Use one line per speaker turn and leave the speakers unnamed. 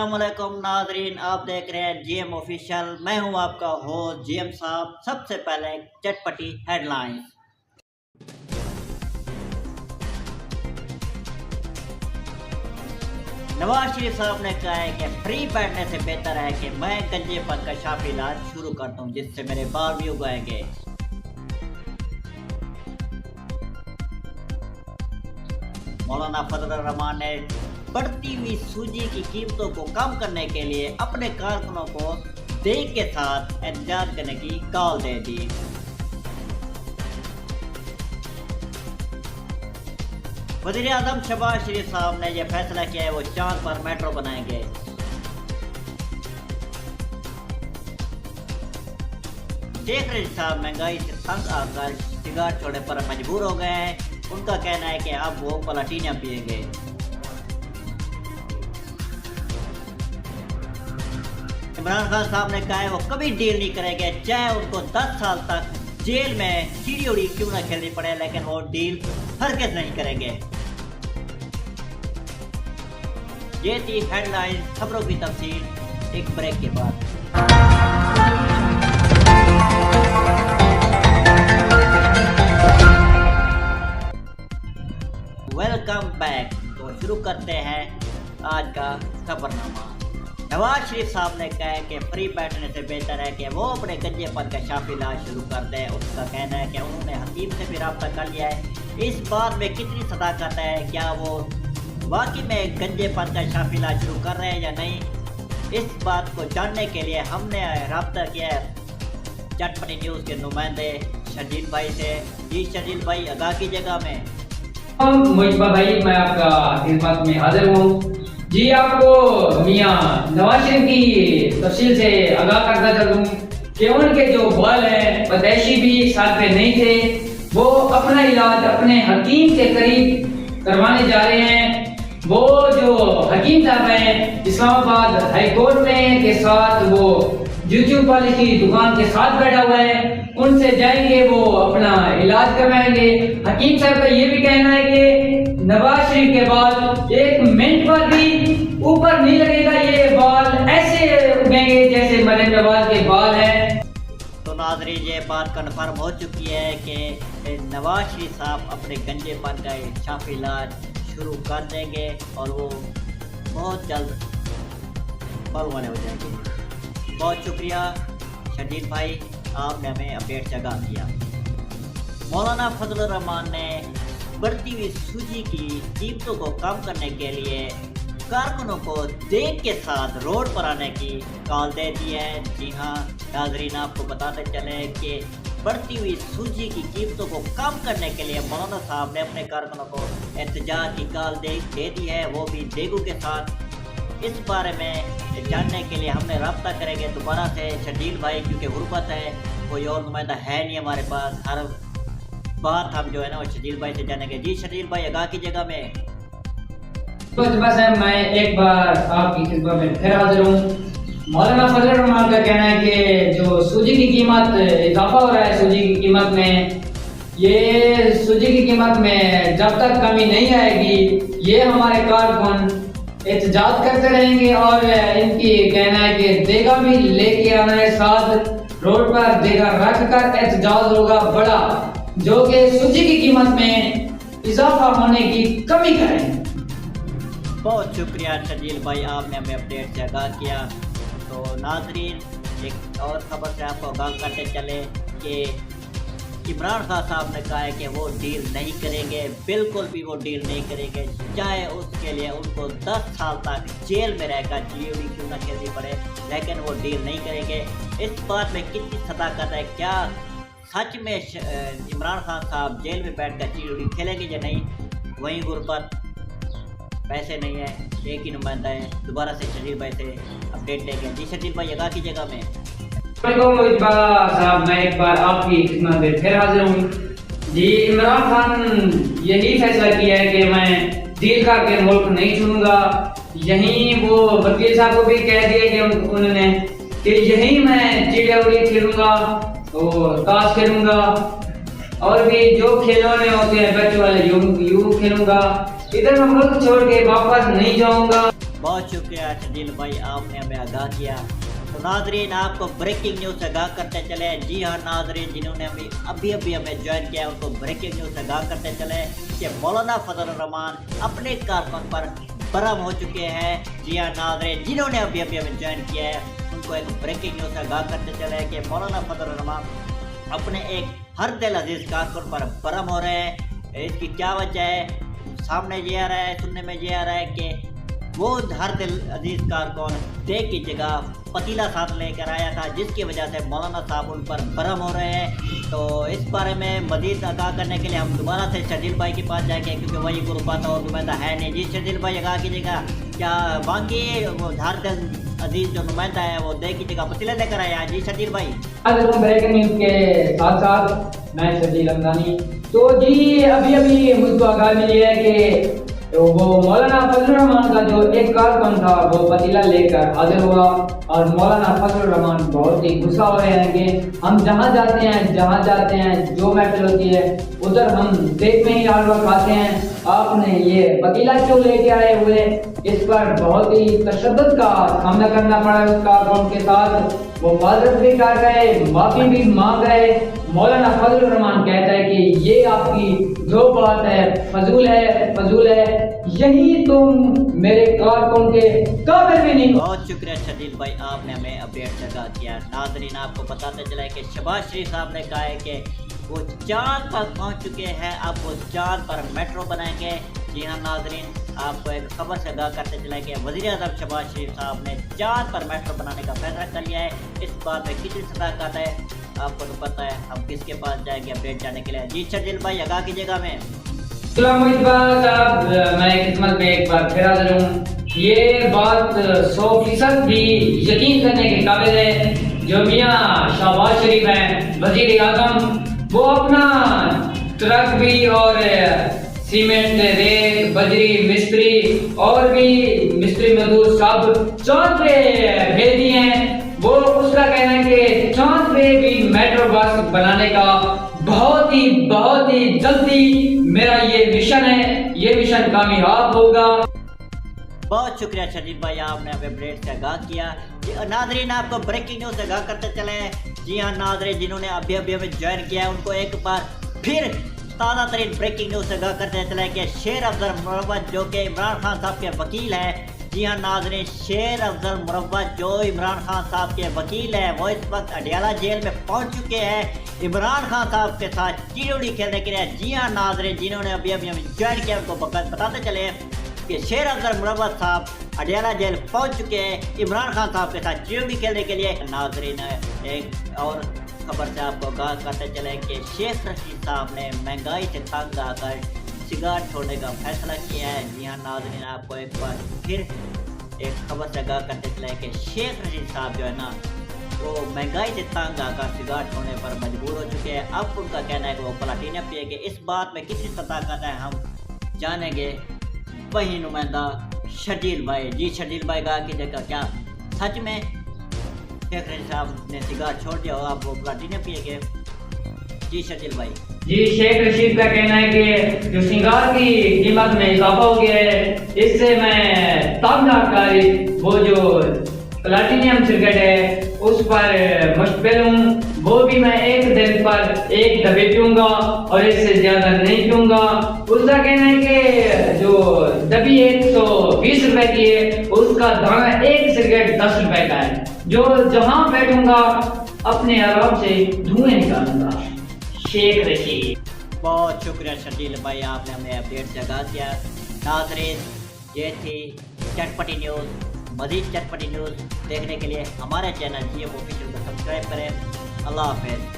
अस्सलामुअलैकुम नाजरीन, आप देख रहे हैं जीएम ऑफिशियल। मैं हूं आपका होस्ट जीएम साहब। सबसे पहले चटपटी हेडलाइंस। नवाज शरीफ साहब ने कहा है कि फ्री बैठने से बेहतर है कि मैं गंजेपन का शाफी इलाज शुरू कर दूं जिससे मेरे बाल भी उगाएंगे। मौलाना फजलुर रहमान ने बढ़ती हुई सूजी की कीमतों को कम करने के लिए अपने कारकुनों को देख के साथ एहतजाज करने की कॉल दे दी। वज़ीर आज़म शहबाज शरीफ साहब ने यह फैसला किया है वो चांद पर मेट्रो बनाएंगे। शेख रशीद साहब महंगाई से तंग आकर सिगारेट छोड़ने पर मजबूर हो गए हैं। उनका कहना है कि अब वो प्लाटिना पिएंगे। इमरान खान साहब ने कहा है वो कभी डील नहीं करेंगे, चाहे उनको 10 साल तक जेल में सीढ़ी उड़ी क्यों ना खेलनी पड़े, लेकिन वो डील हरगिज़ नहीं करेंगे। ये थी हेडलाइन। खबरों की तफसील एक ब्रेक के बाद। Welcome back. तो शुरू करते हैं आज का खबरनामा। नवाज शरीफ साहब ने कहा है कि फ्री बैठने से बेहतर है कि वो अपने गंजेपन का शाफी इलाज शुरू कर दें। उसका कहना है कि उन्होंने हकीम से भी रब्ता कर लिया है। इस बात में कितनी सदाकत है, क्या वो वाकई में गंजेपन का शाफी इलाज शुरू कर रहे हैं या नहीं, इस बात को जानने के लिए हमने रब्ता किया है चटपटी न्यूज़ के नुमाइंदे शर्जील भाई से। जी शर्जील भाई, आगाह की जगह में।
मुजबा भाई, मैं आपका खिदमत में हाजिर हूँ। जी, आपको मियां नवाज शरीफ की तफसील से आगाह करता चलूं कि उनके जो बाल हैं पैदाइशी भी साथ में नहीं थे। वो अपना इलाज अपने हकीम के करीब करवाने जा रहे हैं। वो जो हकीम साहब हैं इस्लामाबाद हाई कोर्ट में के साथ वो जूतों वाली की दुकान के साथ बैठा हुआ है, उनसे जाएंगे, वो अपना इलाज करवाएंगे। हकीम साहब का ये भी कहना है कि नवाज शरीफ के बाल एक मिनट पर भी ऊपर नहीं लगेगा, ये बाल ऐसे उगेंगे जैसे मरियम नवाज के बाल हैं।
तो नाज़रीन, ये बात कन्फर्म हो चुकी है कि नवाज शरीफ साहब अपने गंजेपन का शाफी इलाज शुरू कर देंगे और वो बहुत जल्द बाल वाले हो जाएंगे। बहुत शुक्रिया शर्जील भाई, आपने हमें अपडेट जगा दिया। मौलाना फजलुर रहमान ने बढ़ती हुई सूजी की कीमतों को कम करने के लिए कारकुनों को देख के साथ रोड पर आने की कॉल दे दी है। जी हाँ नाजरीन, आपको बताते चले कि बढ़ती हुई सूजी की कीमतों को कम करने के लिए मौलाना साहब ने अपने कारकुनों को एहतजाज की कॉल दे दी है, वो भी देगू के साथ। इस बारे में जानने के लिए हमने रब्ता करेंगे दोबारा से शर्जील भाई, क्योंकि गुर्बत है, कोई और नुमाइंदा है नहीं हमारे पास। हर बात हम जो है ना वो शर्जील भाई से जानेंगे। जी शर्जील भाई, आगाह की जगह में।
तो बस है, मैं एक बार आपकी खिदमत में फिर हाजिर हूँ। मौलाना फजलुर रहमान का कहना है कि जो सूजी की कीमत इजाफा हो रहा है सूजी की कीमत में, ये सूजी की कीमत में जब तक कमी नहीं आएगी ये हमारे कारकुन एहतजाज करते रहेंगे। और इनकी कहना है कि देगा भी लेके आना है साथ, रोड पर देगा रख कर एहतजाज होगा बड़ा, जो कि सूजी की कीमत में इजाफा होने की कमी करें।
बहुत शुक्रिया शर्जील भाई, आपने हमें अपडेट से आगाह किया। तो नाजरीन, एक और खबर से आपको आगाह करते चले कि इमरान खान साहब ने कहा है कि वो डील नहीं करेंगे, बिल्कुल भी वो डील नहीं करेंगे, चाहे उसके लिए उनको 10 साल तक जेल में रहकर जीओडी क्यों ना खेलनी पड़े, लेकिन वो डील नहीं करेंगे। इस बात में कितनी सदाकत है, क्या सच में इमरान खान साहब जेल में बैठकर जीओडी खेलेंगे या नहीं। वहीं गुर्बत, पैसे नहीं है, एक ही नुमाइंदा है। दोबारा से शर्जील भाई से अपडेट लेंगे। जी शर्जील भाई, आगाह की जगह में।
साहब, मैं एक बार आपकी खिदमत में फिर हाजिर हूँ। जी, इमरान खान यही फैसला किया है कि मैं डील करके मुल्क नहीं छोड़ूंगा। यहीं वो वकील साहब को भी कह दिया कि उन्होंने कि यहीं मैं चिड़िया उड़ी खेलूंगा, तो ताश खेलूंगा, और भी जो खिलौने होते हैं बच्चों वाले यूं खेलूंगा। इधर मैं मुल्क छोड़ के वापस नहीं जाऊंगा।
बहुत शुक्रिया शजील भाई, आपने हमें आगाह किया। तो नाजरीन, आपको ब्रेकिंग न्यूज़ से आगाह करते चले। जी हाँ नाजरीन, जिन्होंने अभी हमें ज्वाइन किया उनको ब्रेकिंग न्यूज़ से आगाह करते चले कि मौलाना फजल रहमान अपने कारकुन पर बरहम हो चुके हैं। जी हाँ नाजरीन, जिन्होंने अभी हमें ज्वाइन किया है उनको एक ब्रेकिंग न्यूज़ से आगाह करते चले कि मौलाना फजल रहमान अपने एक हर दिल अजीज़ कारकुन पर बरहम हो रहे हैं। इसकी क्या वजह है? सामने ये आ रहा है, सुनने में ये आ रहा है कि वो हर दिल अजीज कारकुन डे की जगह पतीला साथ लेकर आया था, जिसकी वजह से मौलाना साहब उन पर बरहम हो रहे हैं। तो इस बारे में मजीद आगाह करने के लिए हम दोबारा से शजील भाई के पास जाएंगे, क्योंकि वही गुरुबात और नुमाइंदा है नहीं। जी शजील भाई, आगाह कीजिएगा, क्या बाकी वो हर दिल अजीज जो नुमाइंदा है वो डे की जगह पतीला लेकर आया? जी शजील भाई।
ब्रेकिंग न्यूज़ के साथ साथ मैं शजील हमदानी। तो जी अभी मुझको आगाह मिली है कि तो वो मौलाना फजल रहमान का जो एक कारकुन था वो पतीला लेकर हाजिर हुआ, और मौलाना फजल रहमान बहुत ही गुस्सा हो रहे हैं कि हम जहाँ जाते हैं जो मैटर होती है उधर हम देख में ही हाल वक्त आते हैं, आपने ये पतीला क्यों लेके आए हुए? इस पर बहुत ही तशद्दुद का सामना करना पड़ा उस कारकुन के साथ। वो माजरत भी कर गए, माफी भी मांग गए। मौलाना फजल रहमान कहता है कि ये आपकी जो बात है फजूल है, यही तुम मेरे कारकुन के काबिल भी नहीं।
बहुत शुक्रिया शजील भाई, आपने हमें अपडेट से आगाह किया। नाजरीन, आपको बताते चला कि शहबाज शरीफ साहब ने कहा है कि वो चांद पर पहुंच चुके हैं, अब वो चांद पर मेट्रो बनाएंगे। जी हाँ नाजरीन, आपको एक खबर से आगाह करते चला कि वज़ीर-ए-आज़म शहबाज शरीफ साहब ने चांद पर मेट्रो बनाने का फैसला कर लिया है। इस बात में कितनी सदाकत है आपको तो पता है। हम किसके पास जाएंगे अपडेट जाने के लिए? जी शजील भाई, आगाह कीजिएगा हमें।
मैं खिदमत में एक बार फिर हाजिर हूँ। ये बात 100% भी यकीन करने के काबिल है। जो मियाँ शहबाज शरीफ हैं वज़ीर आज़म, वो अपना ट्रक भी और सीमेंट, रेत, बजरी, मिस्त्री और भी मिस्त्री मजदूर सब चांद पे भेज दिए हैं। वो उसका कहना है कि चांद पे भी मेट्रो बस बनाने का बहुत ही जल्दी मेरा ये मिशन है, ये मिशन कामयाब होगा।
बहुत शुक्रिया शजील भाई, आपने हमें अपडेट से आगाह किया। नाजरीन, आपको ब्रेकिंग न्यूज़ से आगाह करते चले। जी हाँ नाजरीन, जिन्होंने अभी हमें ज्वाइन किया है उनको एक बार फिर ताज़ा तरीन ब्रेकिंग न्यूज़ से आगाह करते चले कि शेर अफजल मुरव्वत जो कि इमरान खान साहब के वकील है। जी हाँ नाजरीन, शेर अफजल मुरव्वत जो इमरान खान साहब के वकील है वो इस वक्त अडियाला जेल में पहुंच चुके हैं इमरान खान साहब के साथ चिड़ियोड़ी खेलने के लिए। जी हाँ नाजरीन, जिन्होंने अभी ज्वाइन किया उनको बताते चले कि शेर अफजल मुरव्वत साहब अडियाला जेल पहुंच चुके हैं इमरान खान साहब के साथ चिड़ियोड़ी खेलने के लिए। नाजरीन, एक और खबर से आपको आगाह करते चले कि शेख रशीद साहब ने महंगाई से तंग आकर सिगारेट छोड़ने का फैसला किया है। जी हाँ नाज़रीन, आपको एक बार फिर एक खबर से आगाह करते चले कि शेख रशीद साहब जो है ना वो महंगाई से तंग आकर सिगारेट छोड़ने पर मजबूर हो चुके हैं। अब उनका कहना है कि वो प्लाटिनम पिएंगे। इस बात में कितनी सदाकत है हम जानेंगे वही नुमाइंदा शजील भाई। जी शजील भाई कहा कि देखा क्या सच में शेख रशीद साहब ने सिगारेट छोड़ दिया और आप वो प्लाटिनम पिएंगे? जी शजील भाई।
जी, शेख रशीद का कहना है कि जो सिंगार की कीमत में इजाफा हो गया है, इससे मैं तंग आकर वो जो प्लाटिनियम सिगरेट है उस पर मुश्किल हूँ। वो भी मैं एक दिन पर एक डब्बे पीऊँगा और इससे ज़्यादा नहीं पीऊँगा। उसका कहना है कि जो डब्बी 120 रुपए की है उसका दाना एक सिगरेट 10 रुपए का है, जो जहाँ बैठूंगा अपने आराम से धुएं निकालूंगा। शेख रशीद।
बहुत शुक्रिया शजील भाई, आपने हमें अपडेट से आगाह किया। नाज़रीन, ये थी चटपटी न्यूज़। मज़ीद चटपटी न्यूज़ देखने के लिए हमारे चैनल GM ऑफिशियल को सब्सक्राइब करें। अल्लाह हाफ़िज़।